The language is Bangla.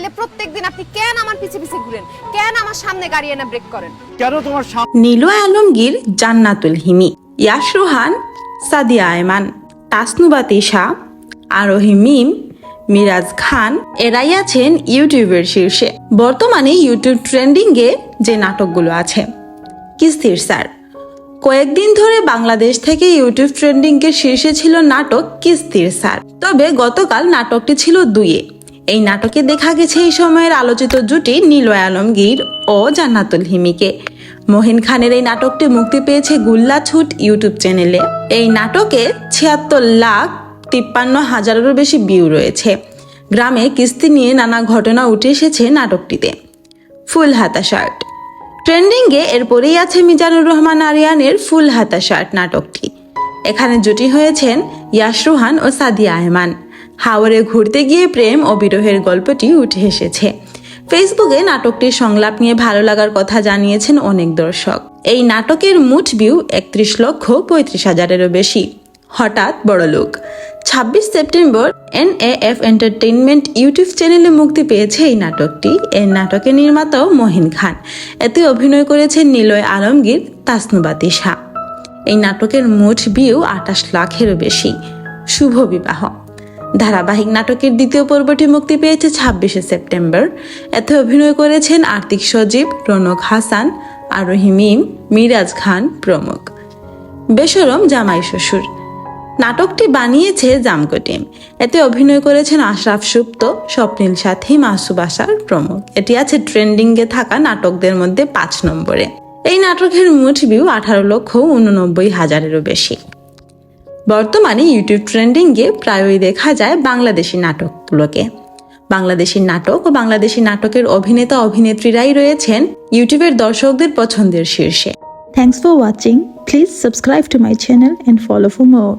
চালাইলে প্রত্যেকদিন আপনি কেন আমার পিছে পিছে ঘুরেন, কেন আমার সামনে গাড়ি এনে ব্রেক করেন? কেন তোমার নিলয় আলমগীর, জান্নাতুল হিমি, ইয়াশ রোহান, সাদিয়া আয়মান, তাসনুবা তিশা, আরোহী মিম, মিরাজ খান এরাই আছেন ইউটিউবের শীর্ষে। বর্তমানে ইউটিউব ট্রেন্ডিংয়ে যে নাটকগুলো আছে, কিস্তির স্যার। কয়েকদিন ধরে বাংলাদেশ থেকে ইউটিউব ট্রেন্ডিংয়ে শীর্ষে ছিল নাটক কিস্তির স্যার। তবে গতকাল নাটকটি ছিল 2-এ। এই নাটকে দেখা গেছে এই সময়ের আলোচিত জুটি নিলয় আলমগীর ও জান্নাতুল হিমিকে। মহিন খানের এই নাটকটি মুক্তি পেয়েছে গুল্লা ছুট ইউটিউব চ্যানেলে। এই নাটকে 76,53,000-এরও বেশি ভিউ রয়েছে। গ্রামে কিস্তি নিয়ে নানা ঘটনা উঠে এসেছে নাটকটিতে। ফুল হাতা শার্ট ট্রেন্ডিংয়ে, এরপরেই আছে মিজানুর রহমান আরিয়ানের ফুল হাতা শার্ট নাটকটি। এখানে জুটি হয়েছেন ইয়াশ রোহান ও সাদিয়া আহমান। হাওরে ঘুরতে গিয়ে প্রেম ও বিরহের গল্পটি উঠে এসেছে। ফেসবুকে নাটকটির সংলাপ নিয়ে ভালো লাগার কথা জানিয়েছেন অনেক দর্শক। এই নাটকের মোট ভিউ 31,35,000-এরও বেশি। হঠাৎ বড়লোক 26 সেপ্টেম্বর NAF এন্টারটেইনমেন্ট ইউটিউব চ্যানেলে মুক্তি পেয়েছে এই নাটকটি। এই নাটকের নির্মাতাও মহিন খান। এতে অভিনয় করেছেন নিলয় আলমগীর, তাসনুবা তিশা। এই নাটকের মোট ভিউ 28 লাখেরও বেশি। শুভ বিবাহ ধারাবাহিক নাটকের দ্বিতীয় পর্বটি মুক্তি পেয়েছে 26 সেপ্টেম্বর। এতে অভিনয় করেছেন আর্তিক সজীব, রনক হাসান, আরোহী মিম, মিরাজ খান প্রমুখ। বেশরম জামাই শ্বশুর নাটকটি বানিয়েছে জামকো টিম। এতে অভিনয় করেছেন আশরাফ সুপ্ত, স্বপ্নীল সাথী, মাসুব আসার প্রমুখ। এটি আছে ট্রেন্ডিংয়ে থাকা নাটকদের মধ্যে 5 নম্বরে। এই নাটকের মোট ভিউ 18,89,000-এরও বেশি। বর্তমানে ইউটিউব ট্রেন্ডিংয়ে প্রায়ই দেখা যায় বাংলাদেশি নাটকগুলোকে। বাংলাদেশি নাটক ও বাংলাদেশি নাটকের অভিনেতা অভিনেত্রীরাই রয়েছেন ইউটিউবের দর্শকদের পছন্দের শীর্ষে। Thanks for watching. Please subscribe to my channel and follow for more.